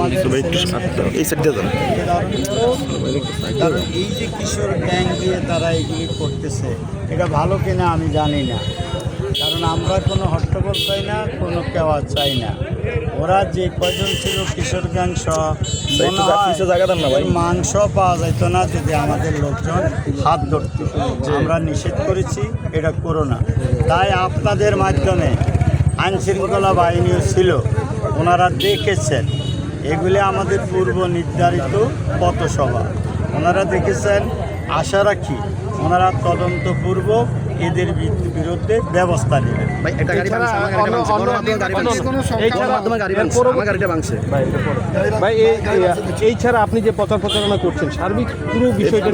আমাদের কারণ এই যে কিশোর গ্যাং দিয়ে তারা এগুলি করতেছে, এটা ভালো কিনা আমি জানি না। কারণ আমরা কোনো হট্টগোল চাই না, কোনো কেওয়া চাই না। ওরা যে কজন ছিল কিশোর গ্যাং সহ মাংস পাওয়া যেত না যদি আমাদের লোকজন হাত ধরত। আমরা নিষেধ করেছি এটা করো না। তাই আপনাদের মাধ্যমে আইনশৃঙ্খলা বাহিনীও ছিল, ওনারা দেখেছেন এগুলি আমাদের পূর্ব নির্ধারিত পথসভা, ওনারা দেখেছেন। আশা রাখি ওনারা তদন্তপূর্বক এদের বিরুদ্ধে ব্যবস্থা নেবেন। এই ছাড়া আপনি যে প্রচারণা করছেন সার্বিক পুরো বিষয়টা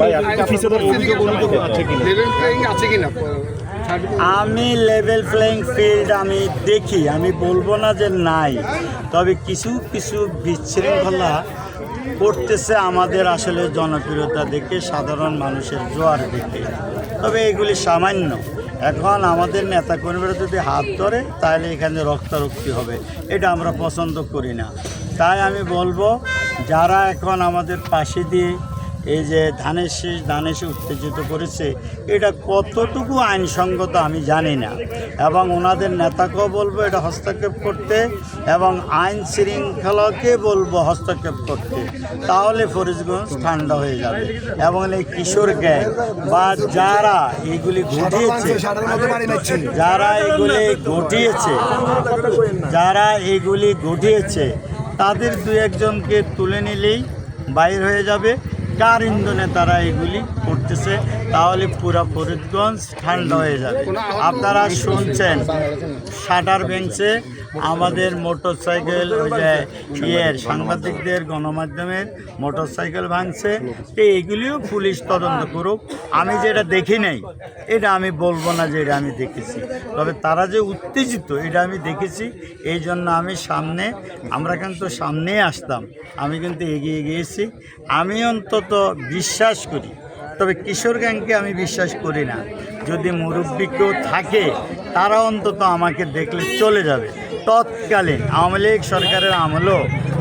আমি লেভেল প্লেইং ফিল্ড আমি দেখি, আমি বলবো না যে নাই, তবে কিছু কিছু বিশৃঙ্খলা করতেছে আমাদের আসলে জনপ্রিয়তা দেখে, সাধারণ মানুষের জোয়ার দেখে। তবে এগুলি সামান্য। এখন আমাদের নেতাকর্মীরা যদি হাত ধরে তাহলে এখানে রক্তারক্তি হবে, এটা আমরা পছন্দ করি না। তাই আমি বলবো যারা এখন আমাদের পাশে দিয়ে এই যে ধানের শীষ উত্তেজিত করেছে, এটা কতটুকু আইনসঙ্গত আমি জানি না। এবং ওনাদের নেতাকেও বলবো এটা হস্তক্ষেপ করতে, এবং আইন শৃঙ্খলাকে বলবো হস্তক্ষেপ করতে। তাহলে ফরিদগঞ্জ ঠান্ডা হয়ে যাবে। এবং এই কিশোর গ্যাং বা যারা এগুলি ঘটিয়েছে তাদের দু একজনকে তুলে নিলেই বাইর হয়ে যাবে কার ইন্ধনে তারা এগুলি করতেছে। তাহলে পুরো ফরিদগঞ্জ ঠান্ডা হয়ে যাবে। আপনারা শুনছেন শাটার ভেঙছে, আমাদের মোটরসাইকেল ওই যে সাংবাদিকদের গণমাধ্যমের মোটরসাইকেল ভাঙছে। তো এগুলিও পুলিশ তদন্ত করুক। আমি যেটা দেখি নাই এটা আমি বলবো না যে এটা আমি দেখেছি, তবে তারা যে উত্তেজিত এটা আমি দেখেছি। এই জন্য আমি আমরা কিন্তু সামনেই আসতাম, আমি কিন্তু এগিয়ে গিয়েছি। আমি অন্তত বিশ্বাস করি, তবে কিশোর গ্যাংকে আমি বিশ্বাস করি না। যদি মুরব্বী কেউ থাকে তারা অন্তত আমাকে দেখলে চলে যাবে। তৎকালীন আওয়ামী লীগ সরকারের আমলেও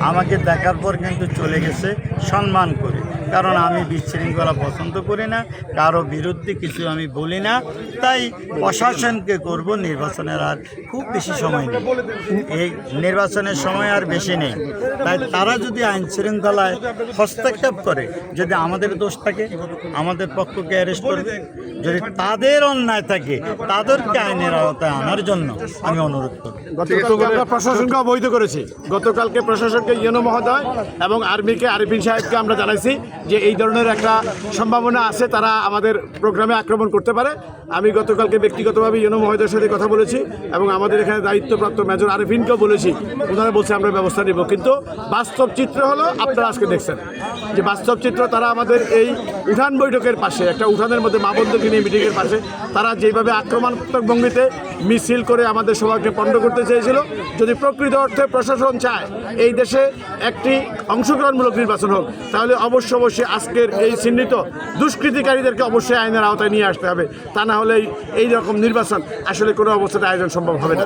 আমাকে দেখার পর কিন্তু চলে গেছে সম্মান করে, কারণ আমি বিশৃঙ্খলা পছন্দ করি না, কারো বিরুদ্ধে কিছু আমি বলি না। তাই প্রশাসনকে করব, নির্বাচনের আর খুব বেশি সময় নেই, এই নির্বাচনের সময় আর বেশি নেই। তাই তারা যদি আইন শৃঙ্খলায় হস্তক্ষেপ করে, যদি আমাদের দোষ থাকে আমাদের পক্ষকে অ্যারেস্ট করবে, যদি তাদের অন্যায় থাকে তাদেরকে আইনের আওতায় আনার জন্য আমি অনুরোধ করব। প্রশাসনকে অবহিত করেছি, গতকালকে প্রশাসনকে ইউনো মহোদয় এবং আর্মিকে আরিফিন সাহেবকে আমরা জানাইছি যে এই ধরনের একটা সম্ভাবনা আছে, তারা আমাদের প্রোগ্রামে আক্রমণ করতে পারে। আমি গতকালকে ব্যক্তিগতভাবে ইউনো মহোদয়ের সাথে কথা বলেছি এবং আমাদের এখানে দায়িত্বপ্রাপ্ত মেজর আরিফিনকেও বলেছি। ওনারা বলছে আমরা ব্যবস্থা নেব। কিন্তু বাস্তব চিত্র হলো আপনারা আজকে দেখছেন যে বাস্তব চিত্র, তারা আমাদের এই উঠান বৈঠকের পাশে, একটা উঠানের মধ্যে মা বোনদেরকে নিয়ে মিটিংয়ের পাশে তারা যেভাবে আক্রমণাত্মক ভঙ্গিতে মিছিল করে আমাদের সবাইকে পণ্ড করতে চেয়েছিল। যদি প্রকৃত অর্থে প্রশাসন চায় এই দেশে একটি অংশগ্রহণমূলক নির্বাচন হোক, তাহলে অবশ্যই আজকের এই চিহ্নিত দুষ্কৃতিকারীদেরকে অবশ্যই আইনের আওতায় নিয়ে আসতে হবে। তা না হলে এই রকম নির্বাচন আসলে কোনো অবস্থাতে আয়োজন সম্ভব হবে না।